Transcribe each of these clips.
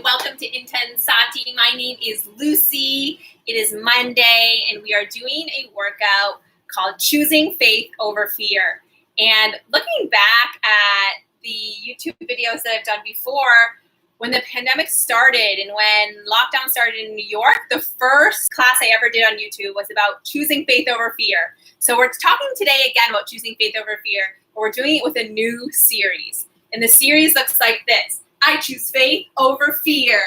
Welcome to Intensati. My name is Lucy. It is Monday, and we are doing a workout called Choosing Faith Over Fear. And looking back at the YouTube videos that I've done before, when the pandemic started and when lockdown started in New York, the first class I ever did on YouTube was about choosing faith over fear. So we're talking today again about choosing faith over fear, but we're doing it with a new series. And the series looks like this. I choose faith over fear.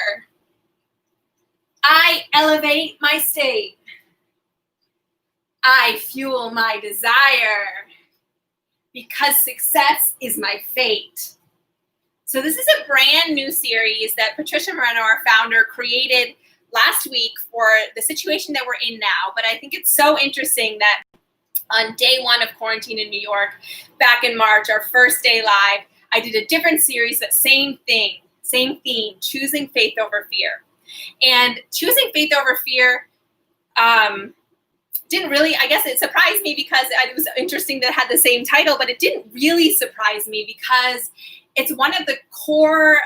I elevate my state. I fuel my desire because success is my fate. So this is a brand new series that Patricia Moreno, our founder, created last week for the situation that we're in now. But I think it's so interesting that on day one of quarantine in New York, back in March, our first day live, I did a different series, but same thing, same theme, choosing faith over fear. And choosing faith over fear didn't really, I guess it surprised me because it was interesting that it had the same title, but it didn't really surprise me because it's one of the core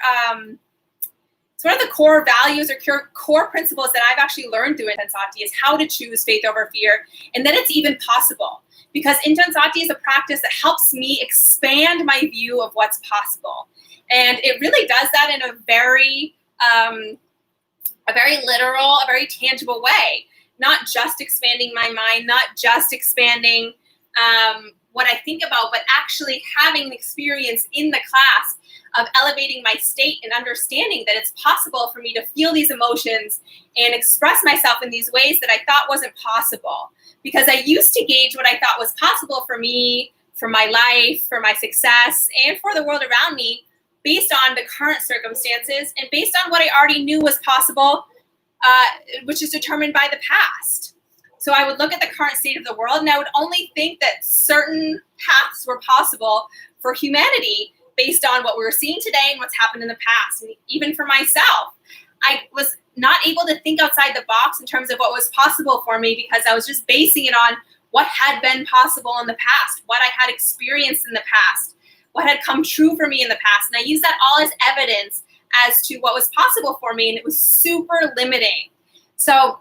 values or core principles that I've actually learned through Intensati is how to choose faith over fear, and that it's even possible. Because Intensati is a practice that helps me expand my view of what's possible. And it really does that in a very literal, a very tangible way. Not just expanding my mind, not just expanding what I think about, but actually having an experience in the class of elevating my state and understanding that it's possible for me to feel these emotions and express myself in these ways that I thought wasn't possible. Because I used to gauge what I thought was possible for me, for my life, for my success, and for the world around me based on the current circumstances and based on what I already knew was possible, which is determined by the past. So I would look at the current state of the world and I would only think that certain paths were possible for humanity based on what we were seeing today and what's happened in the past. And even for myself, I was not able to think outside the box in terms of what was possible for me because I was just basing it on what had been possible in the past, what I had experienced in the past, what had come true for me in the past. And I used that all as evidence as to what was possible for me, and it was super limiting. So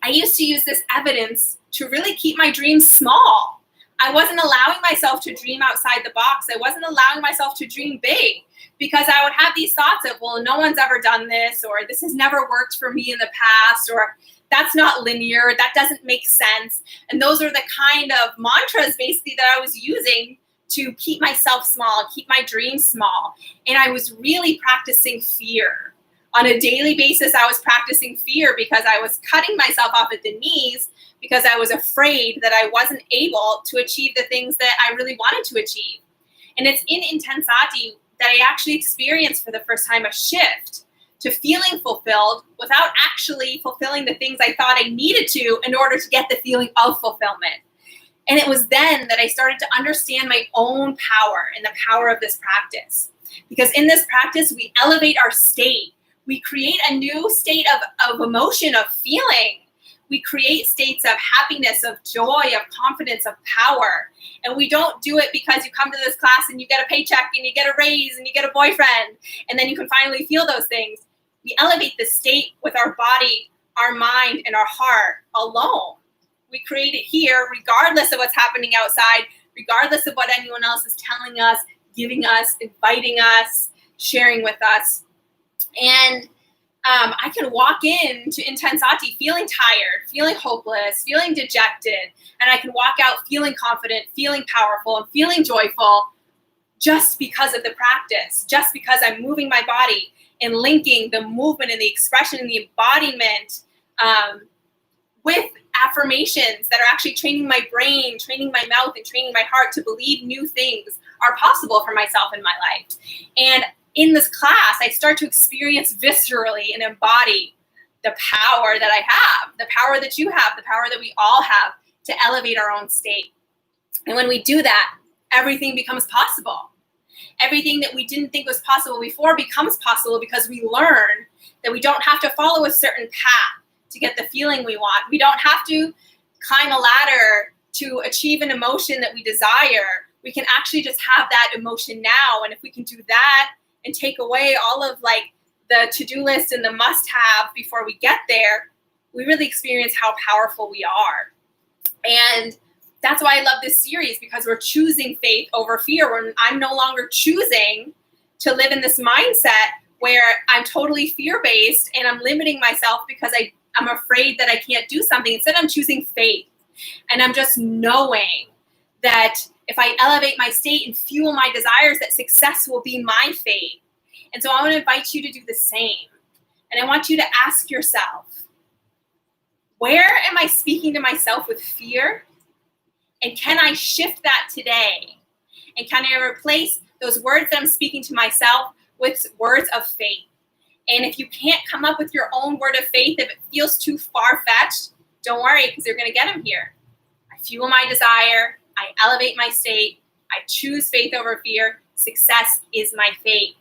I used to use this evidence to really keep my dreams small. I wasn't allowing myself to dream outside the box. I wasn't allowing myself to dream big because I would have these thoughts of, well, no one's ever done this, or this has never worked for me in the past, or that's not linear, that doesn't make sense. And those are the kind of mantras basically that I was using to keep myself small, keep my dreams small. And I was really practicing fear. On a daily basis, I was practicing fear because I was cutting myself off at the knees because I was afraid that I wasn't able to achieve the things that I really wanted to achieve. And it's in Intensati that I actually experienced for the first time a shift to feeling fulfilled without actually fulfilling the things I thought I needed to in order to get the feeling of fulfillment. And it was then that I started to understand my own power and the power of this practice. Because in this practice, we elevate our state. We create a new state of emotion, of feeling. We create states of happiness, of joy, of confidence, of power. And we don't do it because you come to this class and you get a paycheck and you get a raise and you get a boyfriend and then you can finally feel those things. We elevate the state with our body, our mind, and our heart alone. We create it here regardless of what's happening outside, regardless of what anyone else is telling us, giving us, inviting us, sharing with us. And I can walk into Intensati feeling tired, feeling hopeless, feeling dejected, and I can walk out feeling confident, feeling powerful, and feeling joyful just because of the practice, just because I'm moving my body and linking the movement and the expression and the embodiment with affirmations that are actually training my brain, training my mouth, and training my heart to believe new things are possible for myself in my life. And in this class, I start to experience viscerally and embody the power that I have, the power that you have, the power that we all have to elevate our own state. And when we do that, everything becomes possible. Everything that we didn't think was possible before becomes possible because we learn that we don't have to follow a certain path to get the feeling we want. We don't have to climb a ladder to achieve an emotion that we desire. We can actually just have that emotion now. And if we can do that and take away all of like the to-do list and the must-have before we get there, we really experience how powerful we are. And that's why I love this series, because we're choosing faith over fear. I'm no longer choosing to live in this mindset where I'm totally fear-based and I'm limiting myself because I'm afraid that I can't do something. Instead, I'm choosing faith. And I'm just knowing that if I elevate my state and fuel my desires, that success will be my fate. And so I want to invite you to do the same. And I want you to ask yourself, where am I speaking to myself with fear? And can I shift that today? And can I replace those words that I'm speaking to myself with words of faith? And if you can't come up with your own word of faith, if it feels too far-fetched, don't worry, because you're going to get them here. I fuel my desire. I elevate my state. I choose faith over fear. Success is my fate.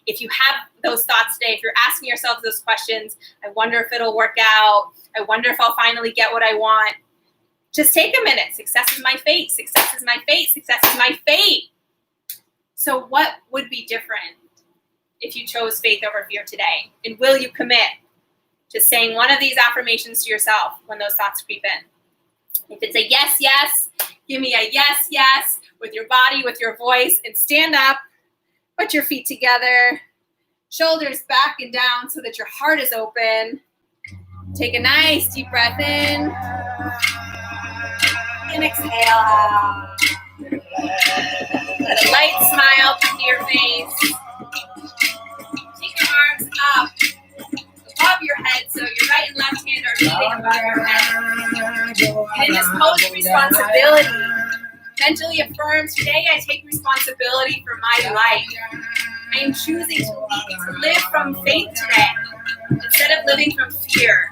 If you have those thoughts today, if you're asking yourself those questions, I wonder if it'll work out. I wonder if I'll finally get what I want. Just take a minute. Success is my fate. Success is my fate. Success is my fate. So what would be different if you chose faith over fear today? And will you commit to saying one of these affirmations to yourself when those thoughts creep in? If it's a yes, yes, give me a yes, yes with your body, with your voice, and stand up. Put your feet together, shoulders back and down so that your heart is open. Take a nice deep breath in and exhale out. Let a light smile come to your face. Take your arms up above your head so your right and left hand are meeting above your head. And in this pose of responsibility, mentally affirm, today I take responsibility for my life. I am choosing to live from faith today instead of living from fear.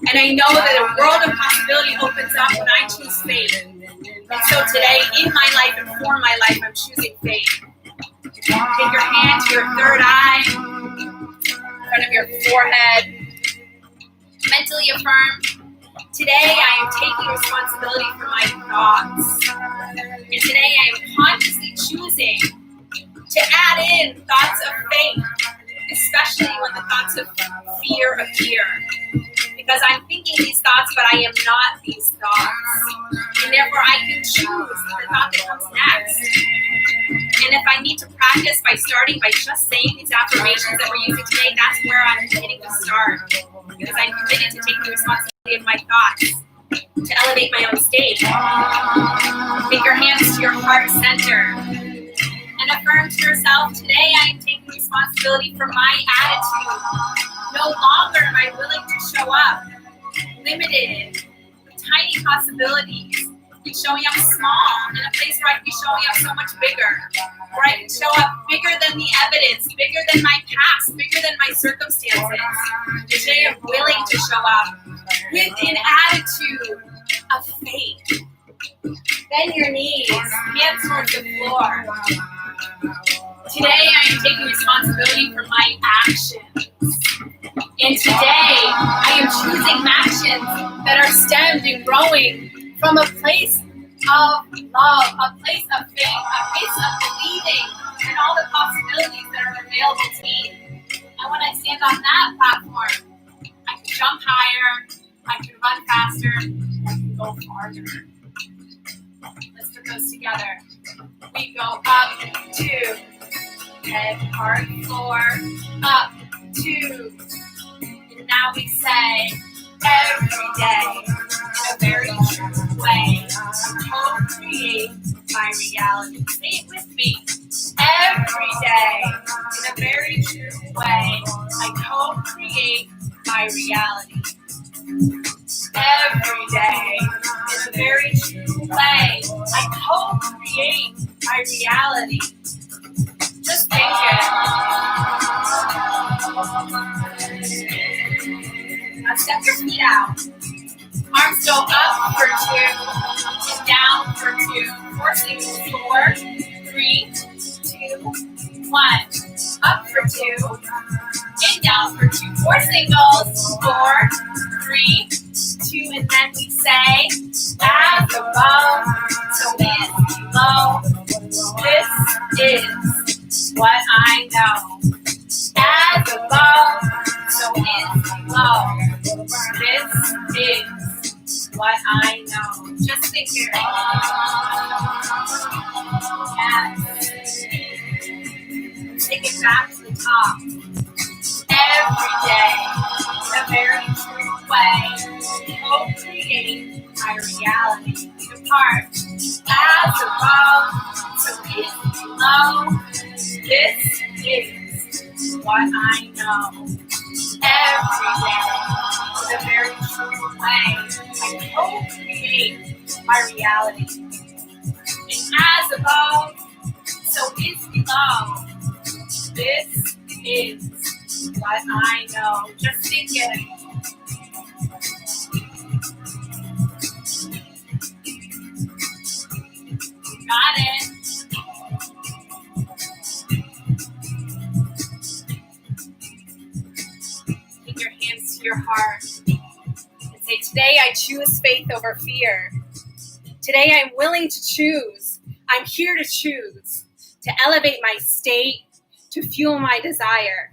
And I know that a world of possibility opens up when I choose faith. And so today, in my life and for my life, I'm choosing faith. Take your hand to your third eye, in front of your forehead. Mentally affirm, today I am taking responsibility for my thoughts. And today I am consciously choosing to add in thoughts of faith, especially when the thoughts of fear appear. Because I'm thinking these thoughts, but I am not these thoughts. And therefore I can choose the thought that comes next. And if I need to practice by starting by just saying these affirmations that we're using today, that's where I'm beginning to start. Because I'm committed to taking responsibility of my thoughts, to elevate my own state. Take your hands to your heart center and affirm to yourself, today I am taking responsibility for my attitude. No longer am I willing to show up limited with tiny possibilities and showing up small in a place where I can be showing up so much bigger, where I can show up bigger than the evidence, bigger than my past, bigger than my circumstances. Today I'm willing to show up with an attitude of faith. Bend your knees, hands towards the floor. Today I am taking responsibility for my actions. And today I am choosing actions that are stemmed and growing from a place of love, a place of faith, a place of believing in all the possibilities that are available to me. And when I stand on that platform, I can jump higher, I can run faster, I can go farther. Let's put those together. We go up, 2, head, heart, floor, up, 2. And now we say, every day, in a very true way, I co-create my reality. Say it with me. Every day, in a very true way, I co-create my reality. Every day, in a very true way, I co-create my reality. Just think it. Now step your feet out. Arms go up for 2, and down for 2. Forcing 4, 3, 2, 1. Up for 2, and down for 2. 4 singles. 4, 3, 2, and then we say, as above, so is below. This is what I know. As above, so is below. This is what I know. Just think here. Yes. Take it back to the top. Every day, the very true way. Co-create my reality. The part as above, so is below. This is what I know. Every day, the very true way. I co-create my reality. And as above, so is below. This is what I know. Just think it. Got it. Take your hands to your heart and say, today I choose faith over fear. Today I'm willing to choose. I'm here to choose to elevate my state, to fuel my desire,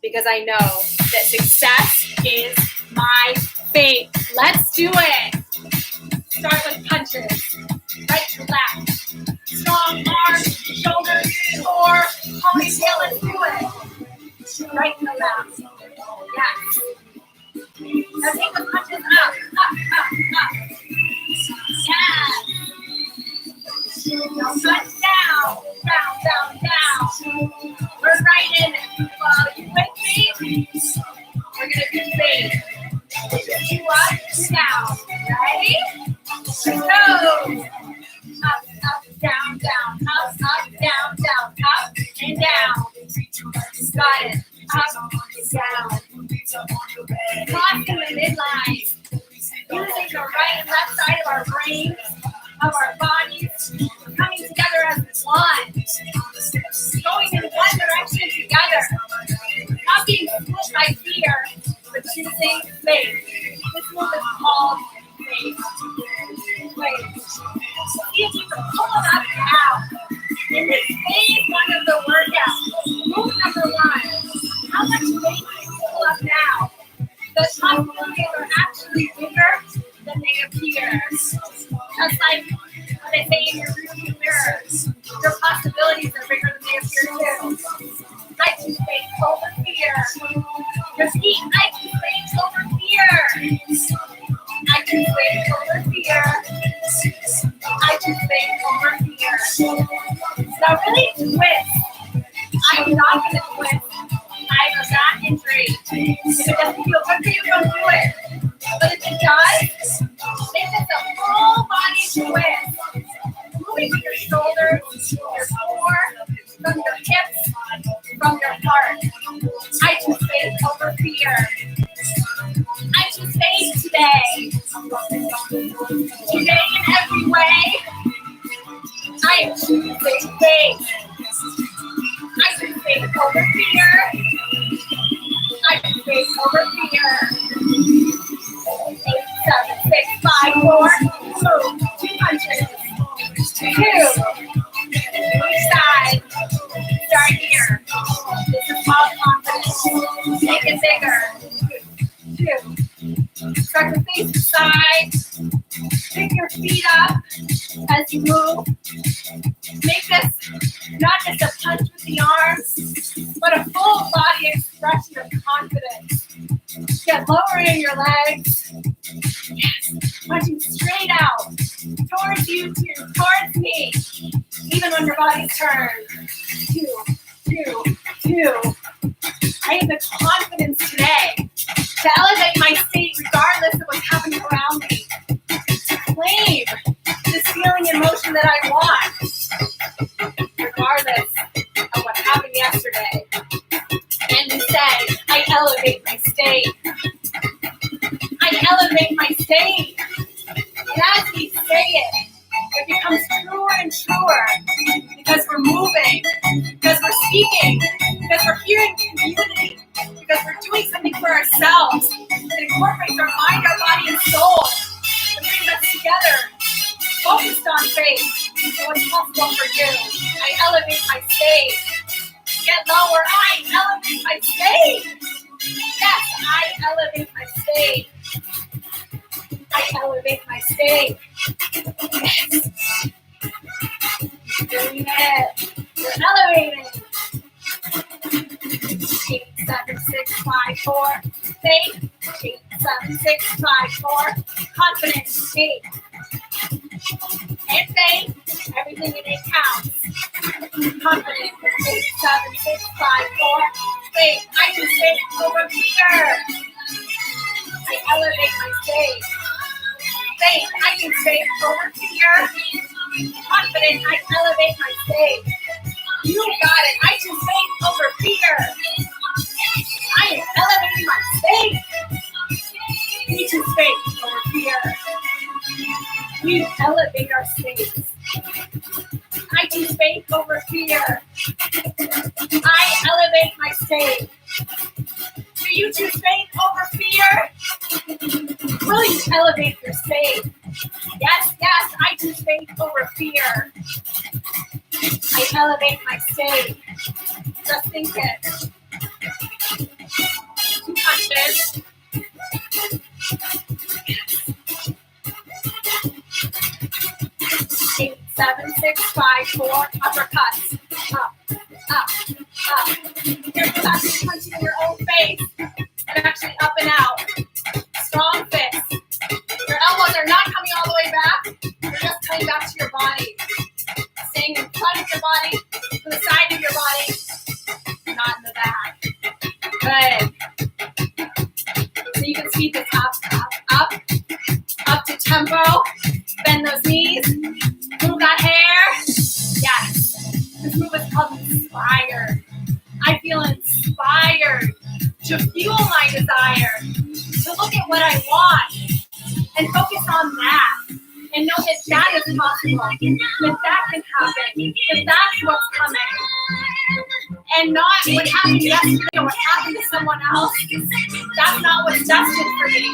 because I know that success is my fate. Let's do it. Start with punches, right to left. Strong arms, shoulders, core, ponytail, let's do it. Right to left. Yes. Now take the punches up, up. Yes. Now touch down, down. We're right in it. Well, you with me? We're going to do faith. Two up, two down. Ready? Let's go. Up, down, up, down, up and down. Got it. Up and down. Crossing the midline. Using the right and left side of our brains, of our bodies, coming together as one. Going in one direction together. Not being pushed by fear, but choosing faith. This move is called faith. See if you can pull it up now. In this phase one of the workout, move number one. How much weight can you pull up now? The possibilities are actually bigger than they appear. Just like what they say in your rearview mirror. Your possibilities are bigger than they appear too. I can face over fear. Your feet, I can face over fear. I can face over fear. I can face over fear. Now really twist. I'm not going to twist. I have a back injury. If it doesn't feel good for you, don't do it. But if it does, make it a full body twist. Moving from your shoulders, your core, from your hips, from your heart. I choose faith over fear. I choose faith today. Today in every way, I am choosing faith. I choose faith over fear. I choose faith over fear. 8, 7, 6, 5, 4. Move. 2 punches. 2. Each side. Start here. This is called confidence. Make it bigger. 2. Start to face the side. Pick your feet up as you move. Make this not just a punch with the arms, but a full body expression of confidence. Get lower in your legs. Yes. Punching straight out. Towards you two. Towards me. Even when your body's turned. 2, 2, 2. I have the confidence today to elevate my state regardless of what's happening around me. To claim this feeling and motion that I want, regardless of what happened yesterday. And to say, I elevate my state. I elevate my state. And as we say it, it becomes truer and truer because we're moving, because we're speaking, because we're here in community, because we're doing something for ourselves that incorporates our mind, our body, and soul, that brings us together, focused on faith, and what's possible for you. I elevate my state. Get lower. I elevate my state. Yes, I elevate my state. I elevate my state. Yes. Doing it. You're elevating. 8, 7, 6, 5, 4. Faith. 8, 7, 6, 5, 4. Confidence. Faith. And faith. Everything in it counts. Confidence. 8, 7, 6, 5, 4. Faith. I can faith over fear. I elevate my faith. Faith. I can faith over fear. Confident, I elevate my faith. You got it. I choose faith over fear. I am elevating my faith. We choose faith over fear. We elevate our states. I choose faith over fear. I elevate my state. Do you choose faith over fear? Will you elevate your state? Yes, I choose faith over fear. I elevate my state. Just think it. 2 punches. 8, 7, 6, 5, 4. Uppercuts. Up, up, up. You're clapping, punching in your own face. And actually up and out. Strong fists. Your elbows are not coming all the way back. You're just coming back to your body. Staying in front of your body, to the side of your body, not in the back. Good. So you can speed this up to tempo. Bend those knees. Move that hair. Yes. This move is called Inspired. I feel inspired to fuel my desire, to look at what I want and focus on that. And know that that is possible, that that can happen, that that's what's coming. And not what happened yesterday or what happened to someone else. That's not what's destined for me.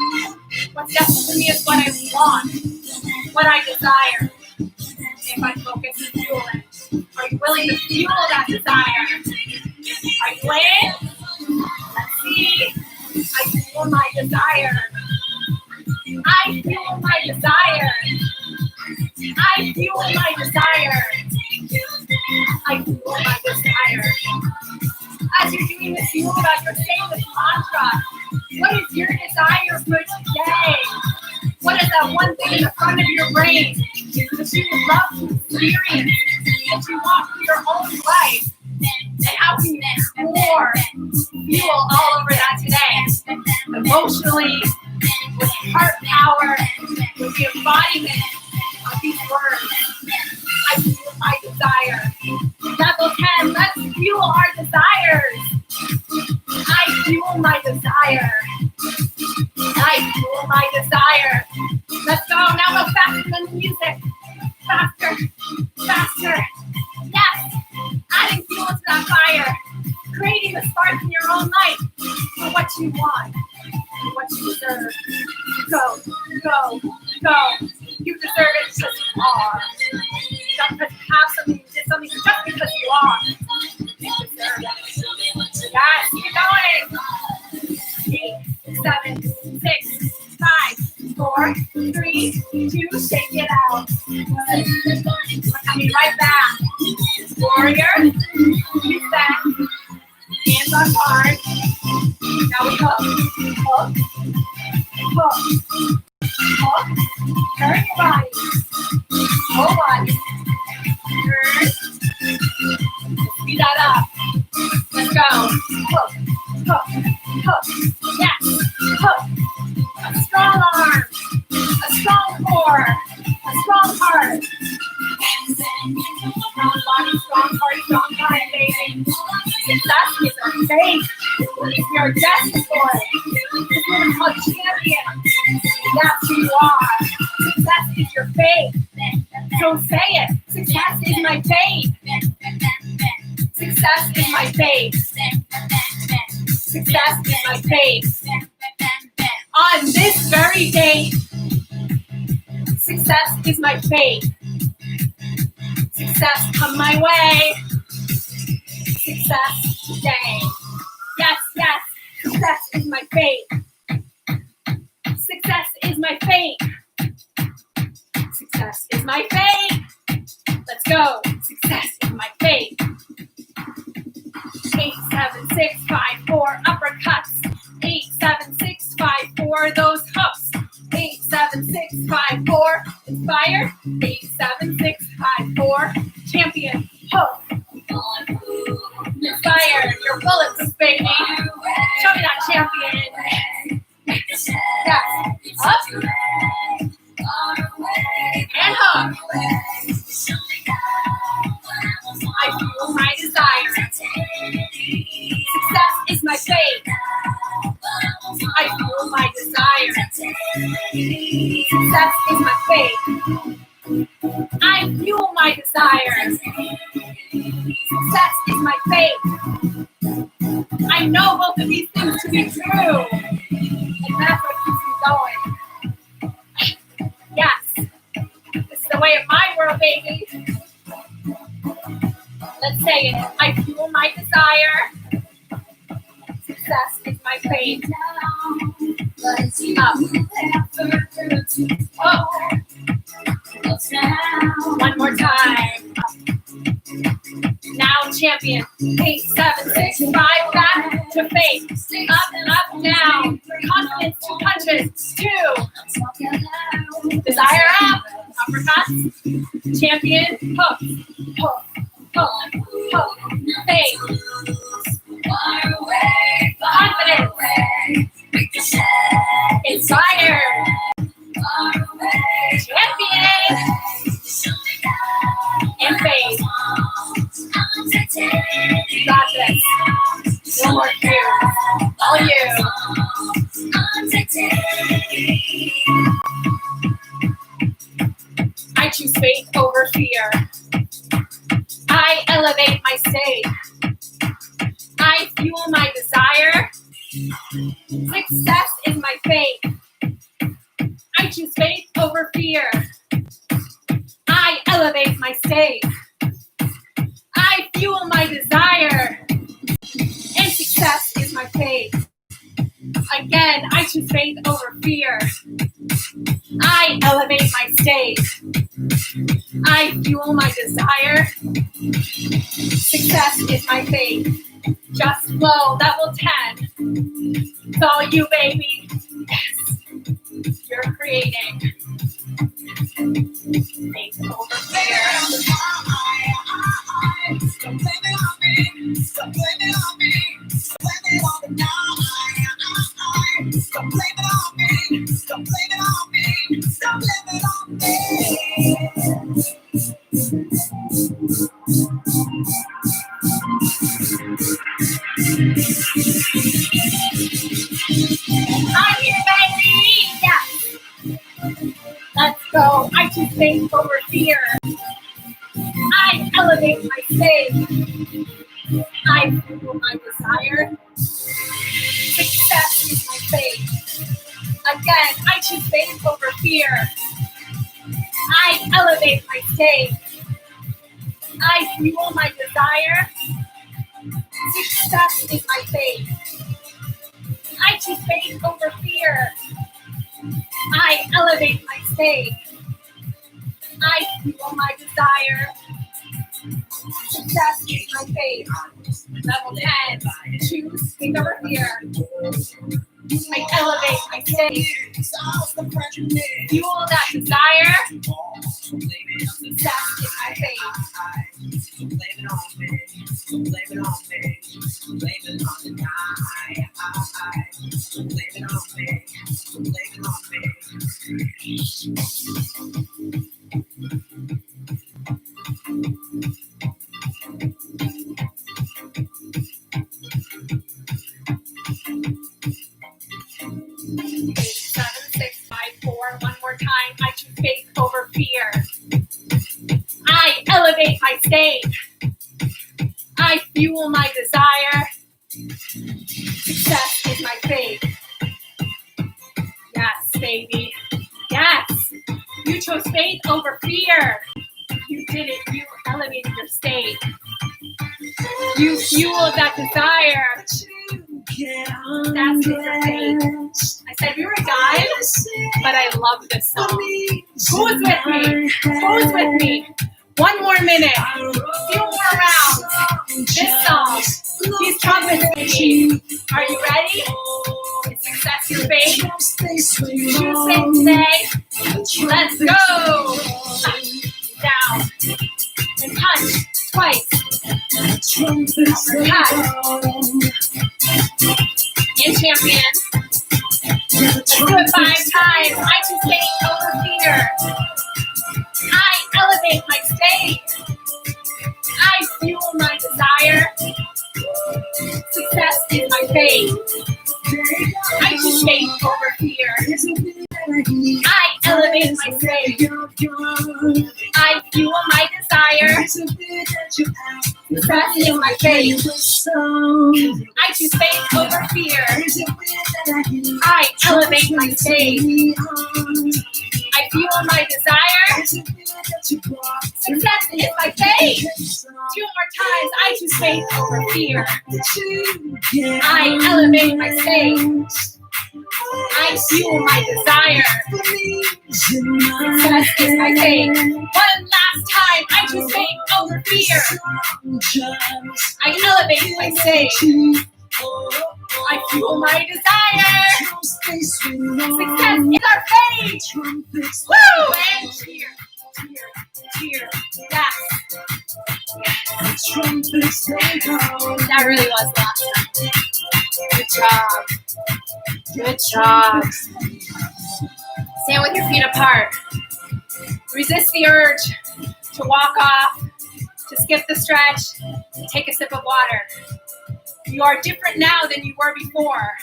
What's destined for me is what I want, what I desire. If I focus and fuel it. Are you willing to fuel that desire? Are you in? Let's see. I fuel my desire. I fuel my desire. I fuel my desire. I fuel my desire. As you're doing this, you about your saying this mantra. What is your desire for today? What is that one thing in the front of your brain that you would love to experience, that you want for your own life? And how can you explore, fuel all over that today? Emotionally, with heart power, with the embodiment of these words. I fuel my desire. Level 10, let's fuel our desires. I fuel my desire. I fuel my desire. Let's go. Now go faster than the music. Faster. Faster. Yes. Adding fuel to that fire. Creating the spark in your own life for what you want, for what you deserve. Go, go, go. You deserve it because you are. Not because you have something, you did something, just because you are. You deserve it. Yes, keep going. 8, 7, 6, 5, 4, 3, 2, shake it out. We're coming right back. Warrior, reset. Hands on hard. Now we hook. Hook. Hook. Hook. Turn your body. Whole body. Turn. Speed that up. Let's go. Hook. Hook. Hook. Yes. Hook. A strong arm. A strong core. A strong heart. Strong body, strong heart, strong mind, baby. Success is our faith. We are destined for it. This woman called champion. That's who you are. Success is your faith. So say it. Success is my faith. Success is my faith. Success is my faith. On this very day, success is my faith. Success come my way. Success today. Yes, is my fate. Success is my fate. Success is my fate. Let's go. Success is my fate. 8, 7, 6, 5, 4 uppercuts. 8, 7, 6, 5, 4 those hooks. 8, 7, 6, 5, 4 inspire. 8, 7, 6, 5, 4 champion hook. Inspire your bullets, baby. Show me that champion. Yes. Up. And hook. I feel my desire. Success is my fate. I feel my desire. Success is my fate. I fuel my desire. Success is my fate. I know both of these things to be true. And that's what keeps me going. Yes. This is the way of my world, baby. Let's say it. I fuel my desire. Success is my fate. Up. Oh. One more time. Now champion. 8, 7, 6, 5 back to fate. Up, down. Confidence, 2 punches. 2. Desire up. Uppercuts. Champion. Hook. Hook. Hook. Hook. Fate. Confidence. Inspire. Champion. And fade. Got this. No more fear. All you. I choose faith over fear. I elevate my state. I fuel my desire. Success is my fate. I choose faith over fear. I elevate my state. I fuel my desire. And success is my fate. Again, I choose faith over fear. I elevate my state. I fuel my desire. Success is my fate. Just flow, level 10. It's all you, baby. Yes. You're creating. Faith over fear. Don't blame it on me. Don't blame it on me. Blame it on me. Don't blame it on me. Don't blame it on me. Don't blame it on me. I'm here, baby. Yes. Let's go. I choose faith over fear. I elevate my state. I fuel my desire. Success is my fate. Again, I choose faith over fear. I elevate my state. I fuel my desire. Success is my fate. I choose faith over fear. I elevate my state. I fuel my desire. Success is my fate. Level 10. Choose faith over fear. I elevate my state. Fuel that desire. Success is my fate. Blame it on me. Blame it on me. Blame it on the guy. Blame it on me. Blame it on me. 8, 7, 6, 5, 4. One more time. I choose faith over fear. I elevate my state. I fuel my desire. Success is my fate. Yes, baby. Yes. You chose faith over fear. You did it. You elevated your state. You fueled that desire. That's your faith. I said we were done, but I love this song. Who's with me? Who's with me? One more minute. Few more rounds. This song. These trumpets, baby. Are you ready? Is success your faith? Choose faith today. Let's go. Down. And punch. Twice. Uppercut. In champion. Let's do it 5 times. I choose faith over fear. I elevate my state. I fuel my desire. Success is my faith. I choose faith over fear. I elevate my state. I fuel my desire. Success is my faith. I choose faith over fear. I elevate my state. I fuel my desire. Success is my faith. 2 more times. I choose faith over fear. I elevate my state. I fuel my desire. Success is my faith. One last time. I choose faith over fear. I elevate my state. I fuel my desire. Success is our faith. Woo! And cheer, cheer, cheer. Yes. That really was awesome. Good job. Good job. Stand with your feet apart. Resist the urge to walk off, to skip the stretch, to take a sip of water. You are different now than you were before.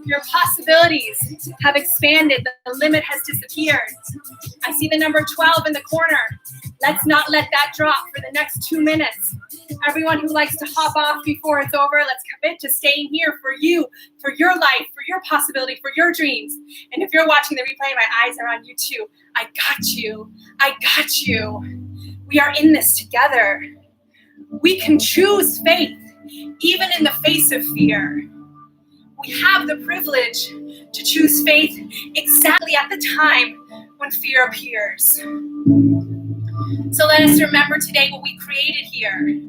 Your possibilities have expanded. The limit has disappeared. I see the number 12 in the corner. Let's not let that drop for the next 2 minutes. Everyone who likes to hop off before it's over, let's commit to staying here for you, for your life, for your possibility, for your dreams. And if you're watching the replay, my eyes are on you too. I got you. I got you. We are in this together. We can choose faith, even in the face of fear. We have the privilege to choose faith exactly at the time when fear appears. So let us remember today what we created here,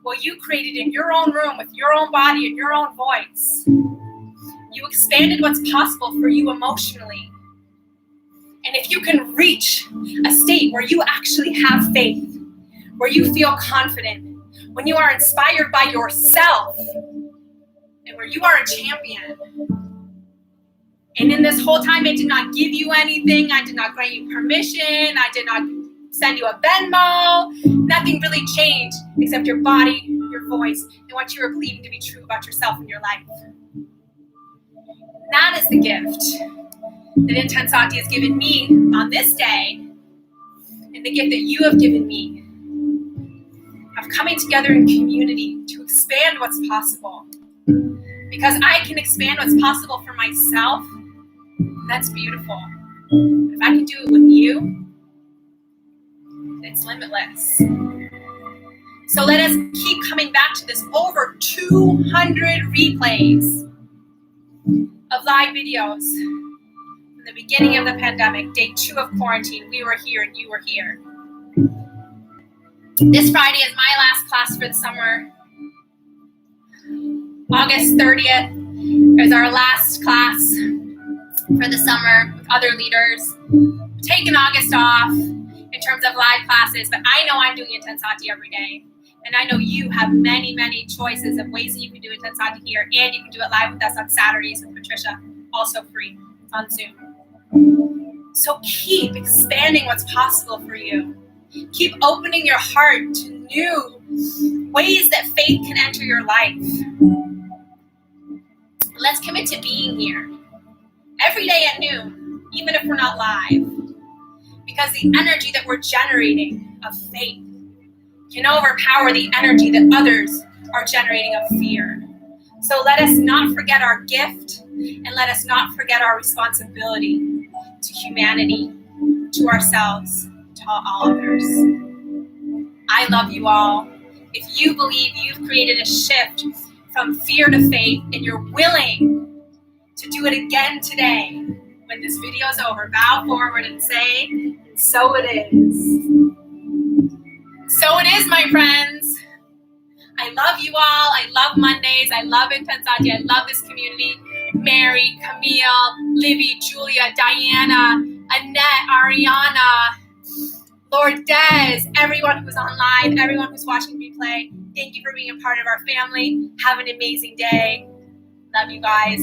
what you created in your own room with your own body and your own voice. You expanded what's possible for you emotionally. And if you can reach a state where you actually have faith, where you feel confident, when you are inspired by yourself, and where you are a champion. And in this whole time, I did not give you anything. I did not grant you permission. I did not send you a Venmo. Nothing really changed except your body, your voice, and what you were believing to be true about yourself and your life. That is the gift that Intensati has given me on this day, and the gift that you have given me of coming together in community to expand what's possible. Because I can expand what's possible for myself, that's beautiful. If I can do it with you, it's limitless. So let us keep coming back to this. Over 200 replays of live videos from the beginning of the pandemic, day 2 of quarantine. We were here and you were here. This Friday is my last class for the summer. August 30th is our last class for the summer with other leaders. Taking August off in terms of live classes, but I know I'm doing Intensati every day. And I know you have many, many choices of ways that you can do Intensati here, and you can do it live with us on Saturdays with Patricia, also free. It's on Zoom. So keep expanding what's possible for you. Keep opening your heart to new ways that faith can enter your life. Let's commit to being here every day at noon, even if we're not live, because the energy that we're generating of faith can overpower the energy that others are generating of fear. So let us not forget our gift, and let us not forget our responsibility to humanity, to ourselves, to all others. I love you all. If you believe you've created a shift from fear to faith, and you're willing to do it again today, when this video is over, bow forward and say, and so it is. So it is, my friends. I love you all. I love Mondays. I love Intensati. I love this community. Mary, Camille, Livy, Julia, Diana, Annette, Ariana, Lord Des, everyone who's on live, everyone who's watching replay. Thank you for being a part of our family. Have an amazing day. Love you guys.